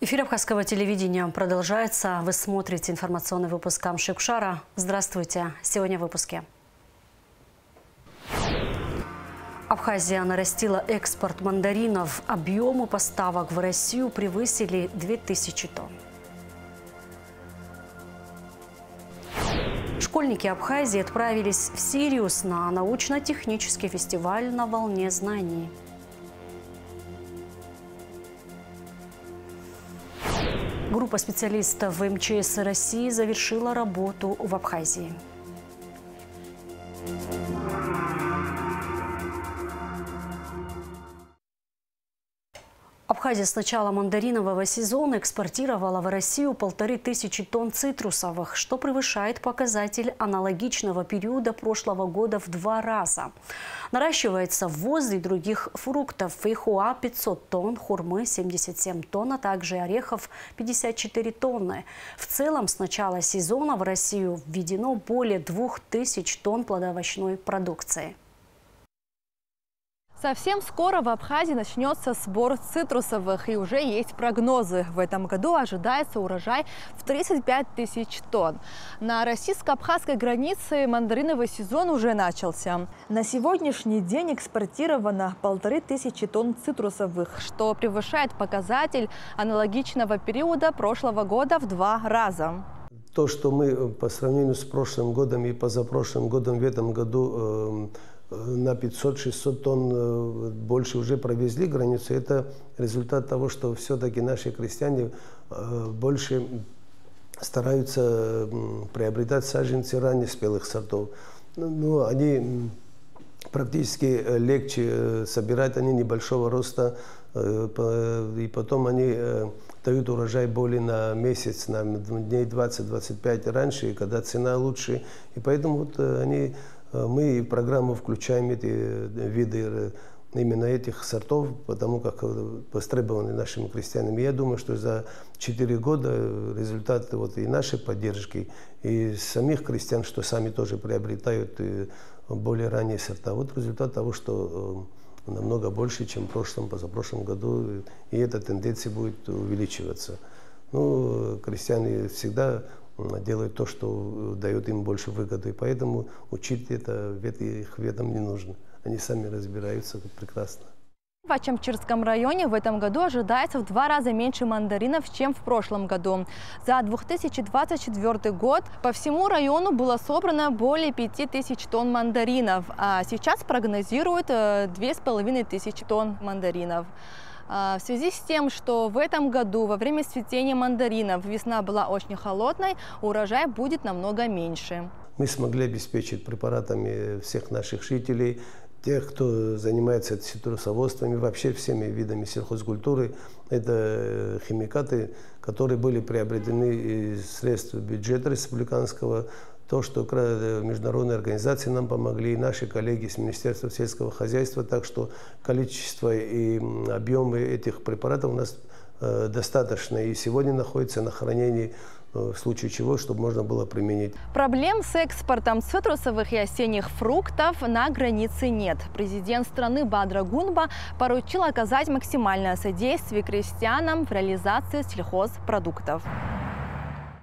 Эфир Абхазского телевидения продолжается. Вы смотрите информационный выпуск Камши-Кушара. Здравствуйте. Сегодня в выпуске. Абхазия нарастила экспорт мандаринов. Объемы поставок в Россию превысили 2000 тонн. Школьники Абхазии отправились в Сириус на научно-технический фестиваль «На волне знаний». Группа специалистов МЧС России завершила работу в Абхазии. Абхазия с начала мандаринового сезона экспортировала в Россию 1500 тонн цитрусовых, что превышает показатель аналогичного периода прошлого года в 2 раза. Наращивается ввоз и других фруктов: фейхоа 500 тонн, хурмы 77 тонн, а также орехов 54 тонны. В целом с начала сезона в Россию введено более 2000 тонн плодоовощной продукции. Совсем скоро в Абхазии начнется сбор цитрусовых, и уже есть прогнозы. В этом году ожидается урожай в 35 тысяч тонн. На российско-абхазской границе мандариновый сезон уже начался. На сегодняшний день экспортировано 1500 тонн цитрусовых, что превышает показатель аналогичного периода прошлого года в 2 раза. То, что мы по сравнению с прошлым годом и позапрошлым годом в этом году на 500-600 тонн больше уже провезли границу, это результат того, что все-таки наши крестьяне больше стараются приобретать саженцы раннеспелых сортов. Ну, они практически легче собирать, они небольшого роста, и потом они дают урожай более на месяц, на дней 20-25 раньше, когда цена лучше. И поэтому вот мы в программу включаем эти виды именно этих сортов, потому как востребованы нашими крестьянами. Я думаю, что за 4 года результат вот и нашей поддержки, и самих крестьян, что сами тоже приобретают более ранние сорта. Вот результат того, что намного больше, чем в прошлом, позапрошлом году, и эта тенденция будет увеличиваться. Ну, крестьяне всегда делают то, что дает им больше выгоды, и поэтому учить их в этом не нужно. Они сами разбираются прекрасно. В Ачамчирском районе в этом году ожидается в 2 раза меньше мандаринов, чем в прошлом году. За 2024 год по всему району было собрано более 5000 тонн мандаринов, а сейчас прогнозируют 2500 тонн мандаринов. В связи с тем, что в этом году во время цветения мандаринов весна была очень холодной, урожай будет намного меньше. Мы смогли обеспечить препаратами всех наших жителей, тех, кто занимается цитрусоводством и вообще всеми видами сельхозкультуры. Это химикаты, которые были приобретены из средств бюджета республиканского. То, что международные организации нам помогли, и наши коллеги с Министерства сельского хозяйства, так что количество и объемы этих препаратов у нас достаточно, и сегодня находится на хранении, в случае чего, чтобы можно было применить. Проблем с экспортом цитрусовых и осенних фруктов на границе нет. Президент страны Бадра Гунба поручил оказать максимальное содействие крестьянам в реализации сельхозпродуктов.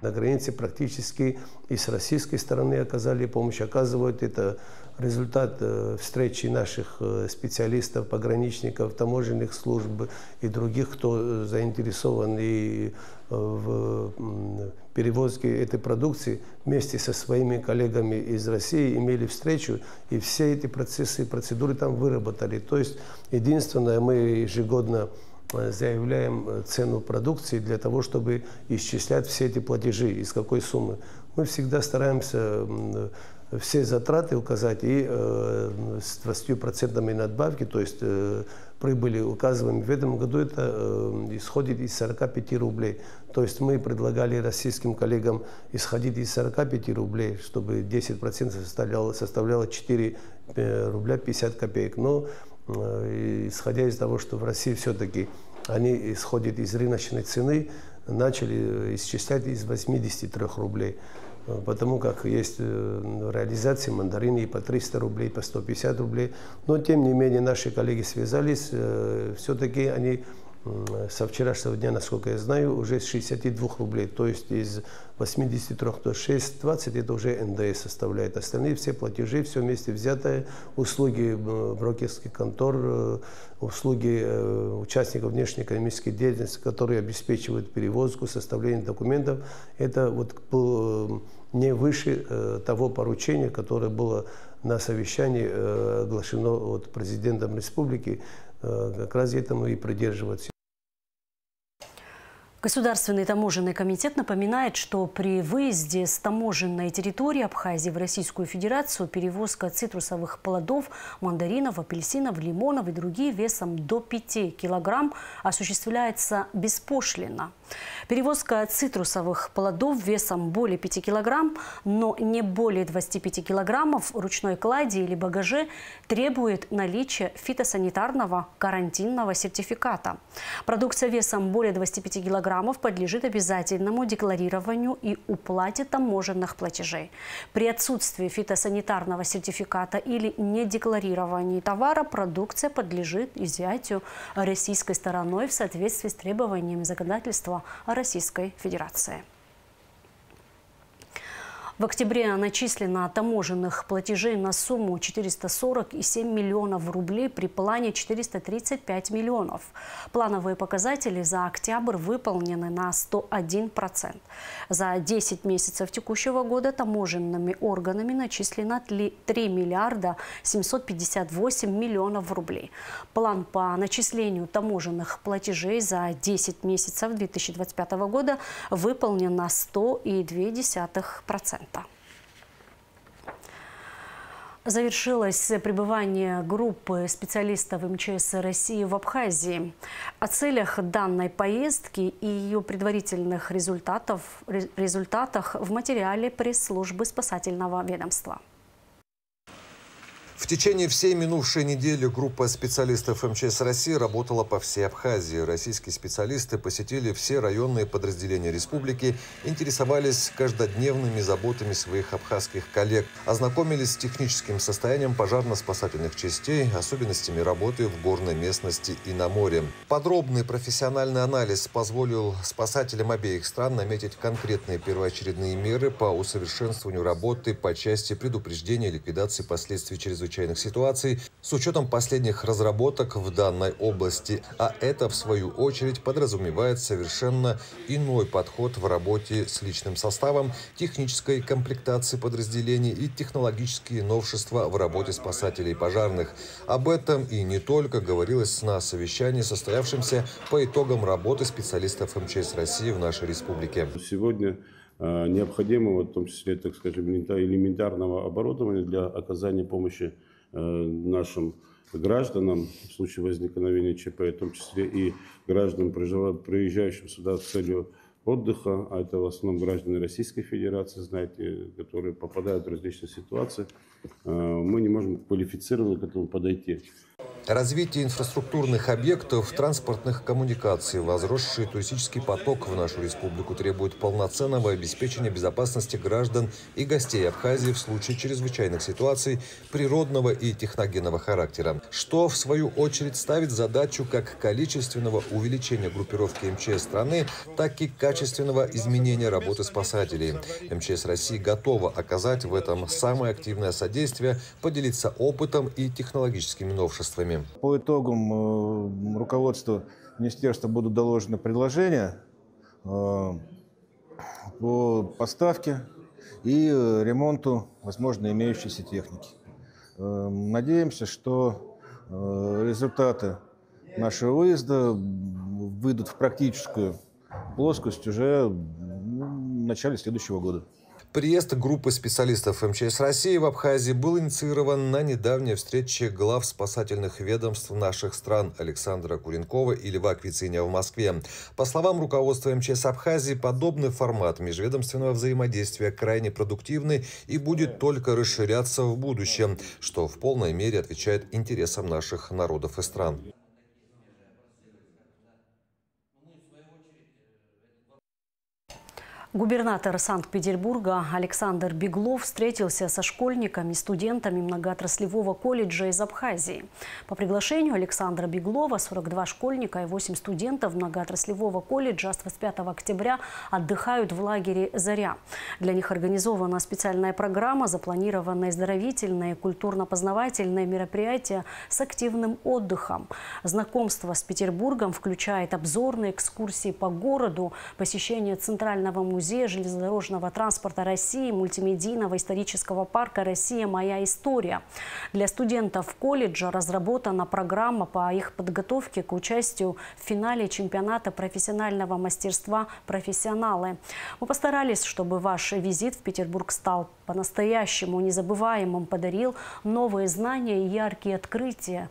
На границе практически и с российской стороны оказали помощь, оказывают. Это результат встречи наших специалистов, пограничников, таможенных служб и других, кто заинтересован и в перевозке этой продукции. Вместе со своими коллегами из России имели встречу, и все эти процессы и процедуры там выработали. То есть единственное, мы ежегодно заявляем цену продукции для того, чтобы исчислять все эти платежи, из какой суммы. Мы всегда стараемся все затраты указать и с 20% надбавки, то есть прибыли указываем. В этом году это исходит из 45 рублей. То есть мы предлагали российским коллегам исходить из 45 рублей, чтобы 10% составляло 4 рубля 50 копеек. Но исходя из того, что в России все-таки они исходят из рыночной цены, начали исчислять из 83 рублей. Потому как есть реализации мандарины и по 300 рублей, по 150 рублей. Но тем не менее наши коллеги связались, все-таки они со вчерашнего дня, насколько я знаю, уже с 62 рублей. То есть из 83 до 6,20 это уже НДС составляет. Остальные все платежи, все вместе взятое, услуги брокерских контор, услуги участников внешней экономической деятельности, которые обеспечивают перевозку, составление документов, это вот не выше того поручения, которое было на совещании оглашено президентом республики. Как раз этому и придерживаться. Государственный таможенный комитет напоминает, что при выезде с таможенной территории Абхазии в Российскую Федерацию перевозка цитрусовых плодов, мандаринов, апельсинов, лимонов и другие весом до 5 килограмм осуществляется беспошлино. Перевозка цитрусовых плодов весом более 5 килограмм, но не более 25 килограммов в ручной клади или багаже требует наличия фитосанитарного карантинного сертификата. Продукция весом более 25 килограммов подлежит обязательному декларированию и уплате таможенных платежей. При отсутствии фитосанитарного сертификата или недекларировании товара продукция подлежит изъятию российской стороной в соответствии с требованиями законодательства Российской Федерации. В октябре начислено таможенных платежей на сумму 447 миллионов рублей при плане 435 миллионов. Плановые показатели за октябрь выполнены на 101%. За 10 месяцев текущего года таможенными органами начислено 3 миллиарда 758 миллионов рублей. План по начислению таможенных платежей за 10 месяцев 2025 года выполнен на 100,2%. Завершилось пребывание группы специалистов МЧС России в Абхазии. О целях данной поездки и ее предварительных результатах в материале пресс-службы спасательного ведомства. В течение всей минувшей недели группа специалистов МЧС России работала по всей Абхазии. Российские специалисты посетили все районные подразделения республики, интересовались каждодневными заботами своих абхазских коллег, ознакомились с техническим состоянием пожарно-спасательных частей, особенностями работы в горной местности и на море. Подробный профессиональный анализ позволил спасателям обеих стран наметить конкретные первоочередные меры по усовершенствованию работы по части предупреждения и ликвидации последствий чрезвычайных ситуаций с учетом последних разработок в данной области. А это, в свою очередь, подразумевает совершенно иной подход в работе с личным составом, технической комплектации подразделений и технологические новшества в работе спасателей и пожарных. Об этом и не только говорилось на совещании, состоявшемся по итогам работы специалистов МЧС России в нашей республике. Сегодня необходимого, в том числе, так скажем, элементарного оборудования для оказания помощи нашим гражданам в случае возникновения ЧП, в том числе и гражданам, приезжающим сюда с целью отдыха, а это в основном граждане Российской Федерации, знаете, которые попадают в различные ситуации, мы не можем квалифицированно к этому подойти. Развитие инфраструктурных объектов, транспортных коммуникаций, возросший туристический поток в нашу республику требует полноценного обеспечения безопасности граждан и гостей Абхазии в случае чрезвычайных ситуаций природного и техногенного характера, что в свою очередь ставит задачу как количественного увеличения группировки МЧС страны, так и качественного изменения работы спасателей. МЧС России готова оказать в этом самое активное содействие, поделиться опытом и технологическими новшествами. По итогам руководства министерства будут доложены предложения по поставке и ремонту, возможно, имеющейся техники. Надеемся, что результаты нашего выезда выйдут в практическую плоскость уже в начале следующего года. Приезд группы специалистов МЧС России в Абхазии был инициирован на недавней встрече глав спасательных ведомств наших стран Александра Куренкова и Льва Квициня в Москве. По словам руководства МЧС Абхазии, подобный формат межведомственного взаимодействия крайне продуктивный и будет только расширяться в будущем, что в полной мере отвечает интересам наших народов и стран. Губернатор Санкт-Петербурга Александр Беглов встретился со школьниками, студентами многоотраслевого колледжа из Абхазии. По приглашению Александра Беглова 42 школьника и 8 студентов многоотраслевого колледжа с 25 октября отдыхают в лагере «Заря». Для них организована специальная программа, запланированные оздоровительные, культурно-познавательные мероприятия с активным отдыхом. Знакомство с Петербургом включает обзорные экскурсии по городу, посещение Центрального музея железнодорожного транспорта России, мультимедийного исторического парка «Россия. Моя история». Для студентов колледжа разработана программа по их подготовке к участию в финале чемпионата профессионального мастерства «Профессионалы». Мы постарались, чтобы ваш визит в Петербург стал по-настоящему незабываемым, подарил новые знания и яркие открытия,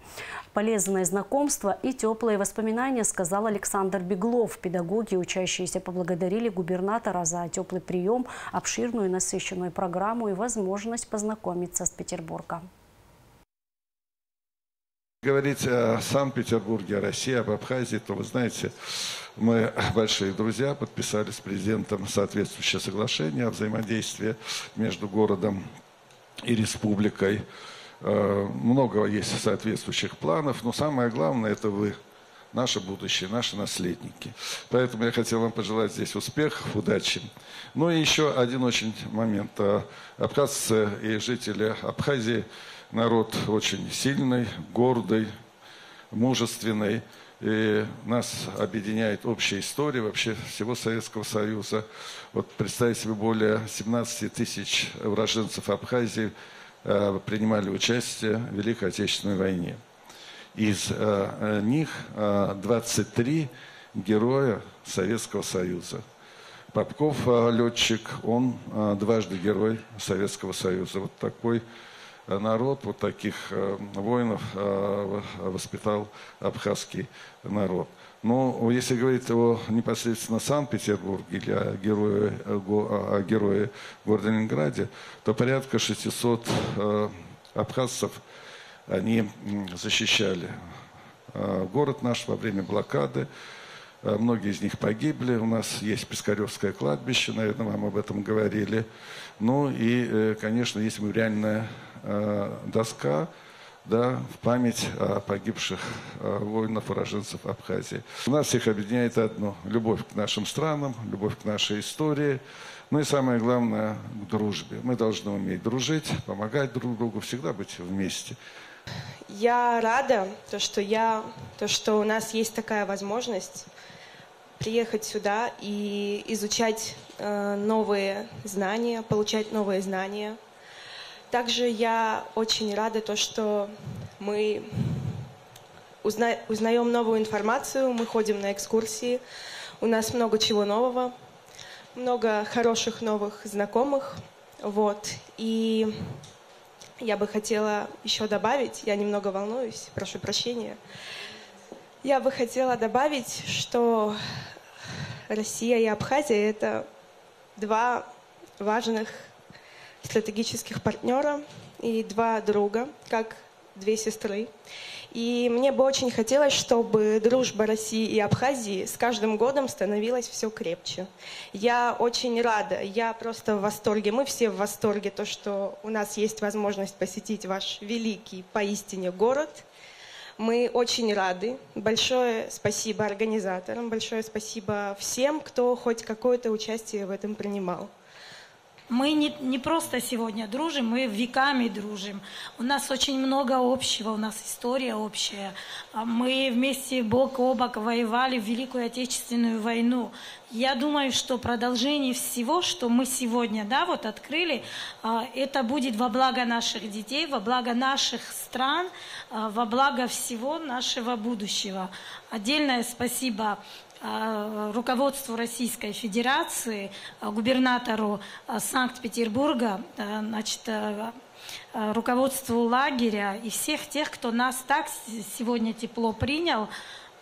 полезное знакомство и теплые воспоминания, сказал Александр Беглов. Педагоги, учащиеся, поблагодарили губернатора за теплый прием, обширную и насыщенную программу и возможность познакомиться с Петербургом. Говорить о Санкт-Петербурге, о России, об Абхазии, то, вы знаете, мы большие друзья, подписали с президентом соответствующее соглашение о взаимодействии между городом и республикой. Много есть соответствующих планов, но самое главное – это вы, наше будущее, наши наследники. Поэтому я хотел вам пожелать здесь успехов, удачи. Ну и еще один очень момент. Абхазцы и жители Абхазии – народ очень сильный, гордый, мужественный. И нас объединяет общая история вообще всего Советского Союза. Вот представьте себе, более 17 тысяч уроженцев Абхазии принимали участие в Великой Отечественной войне. Из них 23 героя Советского Союза. Попков, летчик, он дважды герой Советского Союза. Вот такой народ, вот таких воинов воспитал абхазский народ. Но если говорить о непосредственно Санкт-Петербурге или о герое города Ленинграде, то порядка 600 абхазцев, они защищали город наш во время блокады. Многие из них погибли. У нас есть Пискаревское кладбище, наверное, вам об этом говорили. Ну и, конечно, есть мемориальная доска, да, в память о погибших воинов, уроженцев Абхазии. У нас всех объединяет одно – любовь к нашим странам, любовь к нашей истории. Ну и самое главное – к дружбе. Мы должны уметь дружить, помогать друг другу, всегда быть вместе. Я рада, что у нас есть такая возможность приехать сюда и изучать новые знания, получать новые знания. Также я очень рада, что мы узнаем новую информацию, мы ходим на экскурсии, у нас много чего нового, много хороших новых знакомых. Вот. И я бы хотела еще добавить, я немного волнуюсь, прошу прощения. Я бы хотела добавить, что Россия и Абхазия – это два важных стратегических партнера и два друга, как две сестры. И мне бы очень хотелось, чтобы дружба России и Абхазии с каждым годом становилась все крепче. Я очень рада, я просто в восторге. Мы все в восторге, что у нас есть возможность посетить ваш великий поистине город. Мы очень рады. Большое спасибо организаторам, большое спасибо всем, кто хоть какое-то участие в этом принимал. Мы не просто сегодня дружим, мы веками дружим. У нас очень много общего, у нас история общая. Мы вместе бок о бок воевали в Великую Отечественную войну. Я думаю, что продолжение всего, что мы сегодня открыли, это будет во благо наших детей, во благо наших стран, во благо всего нашего будущего. Отдельное спасибо руководству Российской Федерации, губернатору Санкт-Петербурга, руководству лагеря и всех тех, кто нас так сегодня тепло принял.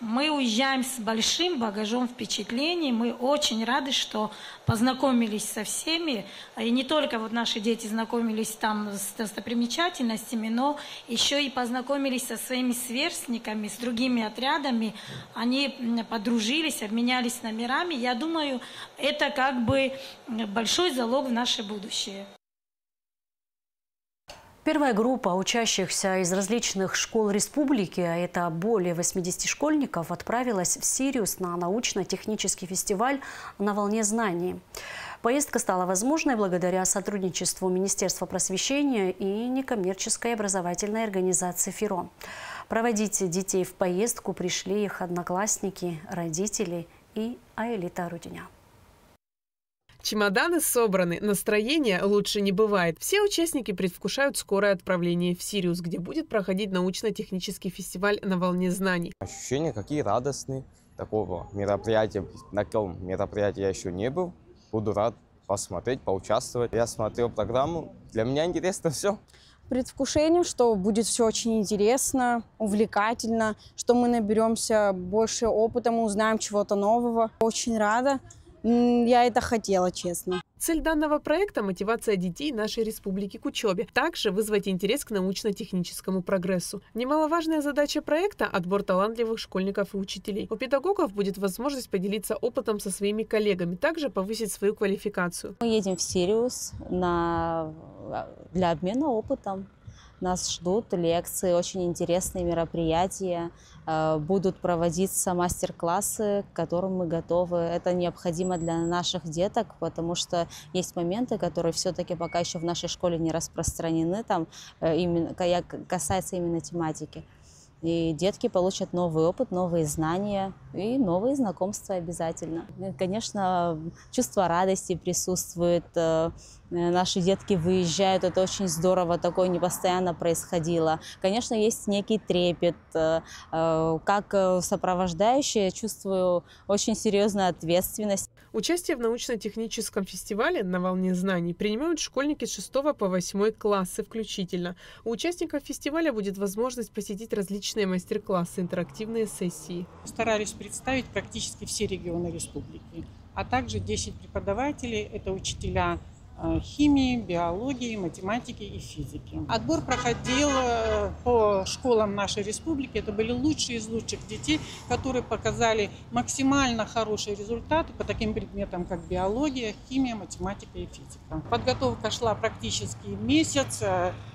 Мы уезжаем с большим багажом впечатлений. Мы очень рады, что познакомились со всеми. И не только вот наши дети знакомились там с достопримечательностями, но еще и познакомились со своими сверстниками, с другими отрядами. Они подружились, обменялись номерами. Я думаю, это как бы большой залог в наше будущее. Первая группа учащихся из различных школ республики, а это более 80 школьников, отправилась в Сириус на научно-технический фестиваль «На волне знаний». Поездка стала возможной благодаря сотрудничеству Министерства просвещения и некоммерческой образовательной организации «Фирон». Проводить детей в поездку пришли их одноклассники, родители и Аэлита Арутюнян. Чемоданы собраны, настроения лучше не бывает. Все участники предвкушают скорое отправление в Сириус, где будет проходить научно-технический фестиваль «На волне знаний». Ощущения какие радостные. Такого мероприятия, на каком мероприятии я еще не был. Буду рад посмотреть, поучаствовать. Я смотрел программу. Для меня интересно все. Предвкушение, что будет все очень интересно, увлекательно, что мы наберемся больше опыта, мы узнаем чего-то нового. Очень рада. Я это хотела, честно. Цель данного проекта – мотивация детей нашей республики к учебе. Также вызвать интерес к научно-техническому прогрессу. Немаловажная задача проекта – отбор талантливых школьников и учителей. У педагогов будет возможность поделиться опытом со своими коллегами, также повысить свою квалификацию. Мы едем в Сириус для обмена опытом. Нас ждут лекции, очень интересные мероприятия. Будут проводиться мастер-классы, к которым мы готовы. Это необходимо для наших деток, потому что есть моменты, которые все-таки пока еще в нашей школе не распространены, там, именно, касается именно тематики. И детки получат новый опыт, новые знания и новые знакомства обязательно. Конечно, чувство радости присутствует. Наши детки выезжают, это очень здорово, такое не постоянно происходило. Конечно, есть некий трепет. Как сопровождающая чувствую очень серьезную ответственность. Участие в научно-техническом фестивале «На волне знаний» принимают школьники с 6 по 8 классы включительно. У участников фестиваля будет возможность посетить различные мастер-классы, интерактивные сессии. Старались представить практически все регионы республики, а также 10 преподавателей, это учителя химии, биологии, математики и физики. Отбор проходил по школам нашей республики. Это были лучшие из лучших детей, которые показали максимально хорошие результаты по таким предметам, как биология, химия, математика и физика. Подготовка шла практически месяц,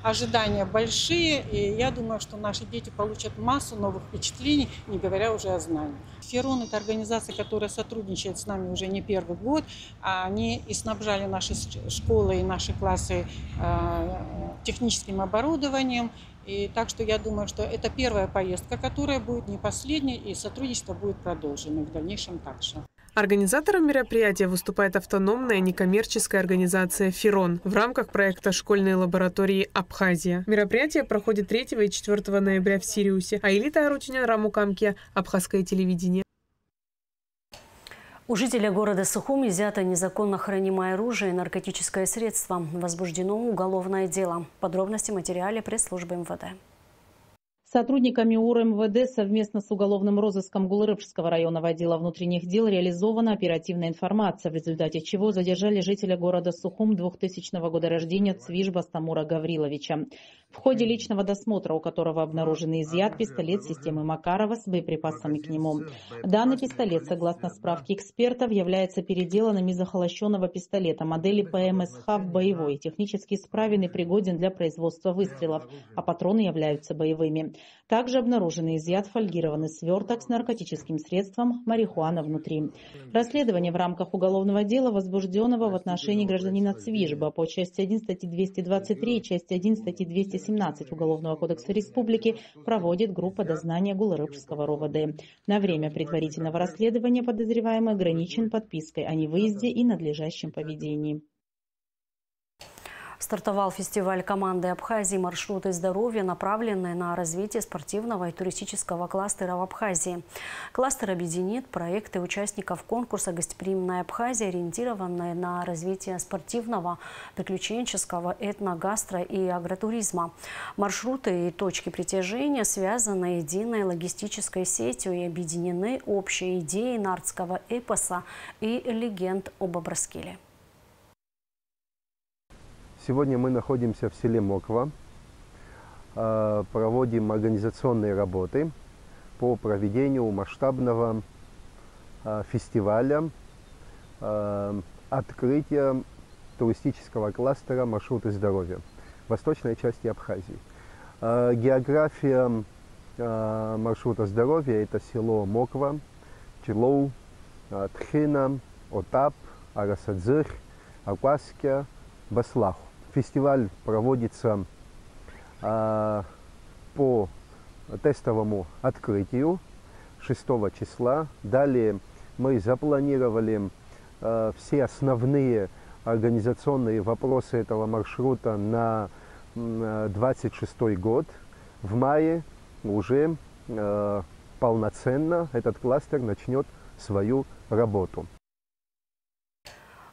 ожидания большие, и я думаю, что наши дети получат массу новых впечатлений, не говоря уже о знаниях. Фирон – это организация, которая сотрудничает с нами уже не первый год. Они и снабжали наши школы и наши классы техническим оборудованием. И так что я думаю, что это первая поездка, которая будет не последней, и сотрудничество будет продолжено в дальнейшем также. Организатором мероприятия выступает автономная некоммерческая организация «Фирон» в рамках проекта школьной лаборатории «Абхазия». Мероприятие проходит 3 и 4 ноября в Сириусе. Аэлита Арутюнян, Рамукамке, Абхазское телевидение. У жителя города Сухум изъято незаконно хранимое оружие и наркотическое средство. Возбуждено уголовное дело. Подробности в материале пресс-службы МВД. Сотрудниками УРМВД совместно с уголовным розыском Гулырыбского районного отдела внутренних дел реализована оперативная информация, в результате чего задержали жителя города Сухум 2000 года рождения Цвижба Стамура Гавриловича. В ходе личного досмотра, у которого обнаружен и изъят пистолет системы Макарова с боеприпасами к нему. Данный пистолет, согласно справке экспертов, является переделанным из охолощенного пистолета модели ПМСХ в боевой, технически исправен и пригоден для производства выстрелов, а патроны являются боевыми. Также обнаружен и изъят фольгированный сверток с наркотическим средством марихуана внутри. Расследование в рамках уголовного дела возбужденного в отношении гражданина Цвижба по части 1 статьи 223 и части 1 статьи 217 Уголовного кодекса Республики проводит группа дознания Гулырыбского РОВД. На время предварительного расследования подозреваемый ограничен подпиской о невыезде и надлежащем поведении. Стартовал фестиваль команды Абхазии «Маршруты здоровья», направленные на развитие спортивного и туристического кластера в Абхазии. Кластер объединит проекты участников конкурса «Гостеприимная Абхазия», ориентированные на развитие спортивного, приключенческого, этно-гастро и агротуризма. Маршруты и точки притяжения связаны единой логистической сетью и объединены общей идеей нардского эпоса и легенд об Абраскиле. Сегодня мы находимся в селе Моква, проводим организационные работы по проведению масштабного фестиваля открытия туристического кластера «Маршруты здоровья» в восточной части Абхазии. География маршрута здоровья – это село Моква, Чилоу, Тхина, Отап, Арасадзыр, Акваския, Баслаху. Фестиваль проводится по тестовому открытию 6 числа. Далее мы запланировали все основные организационные вопросы этого маршрута на 26 год. В мае уже полноценно этот кластер начнет свою работу.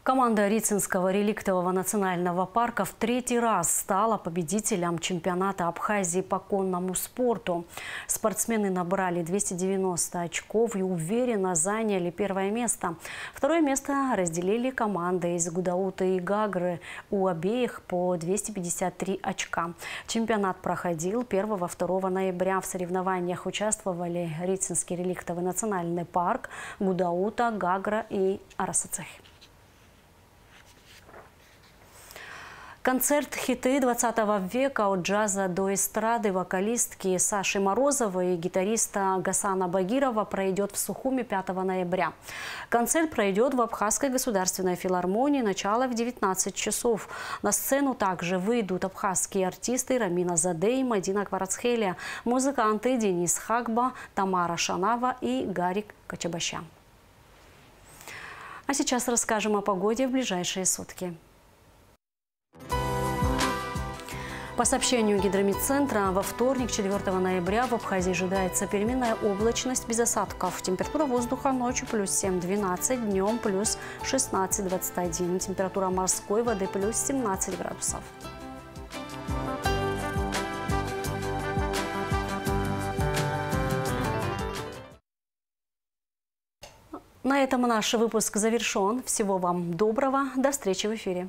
Команда Рицинского реликтового национального парка в 3-й раз стала победителем чемпионата Абхазии по конному спорту. Спортсмены набрали 290 очков и уверенно заняли 1-е место. 2-е место разделили команды из Гудаута и Гагры. У обеих по 253 очка. Чемпионат проходил 1-2 ноября. В соревнованиях участвовали Рицинский реликтовый национальный парк, Гудаута, Гагра и Арасацех. Концерт «Хиты 20 века» от джаза до эстрады вокалистки Саши Морозовой и гитариста Гасана Багирова пройдет в Сухуми 5 ноября. Концерт пройдет в Абхазской государственной филармонии, начало в 19 часов. На сцену также выйдут абхазские артисты Рамина Заде и Мадина Кварацхелия, музыканты Денис Хагба, Тамара Шанава и Гарик Качабащан. А сейчас расскажем о погоде в ближайшие сутки. По сообщению Гидромедцентра, во вторник, 4 ноября, в Абхазии ожидается переменная облачность без осадков. Температура воздуха ночью плюс 7-12, днем плюс 16-21. Температура морской воды плюс 17 градусов. На этом наш выпуск завершен. Всего вам доброго. До встречи в эфире.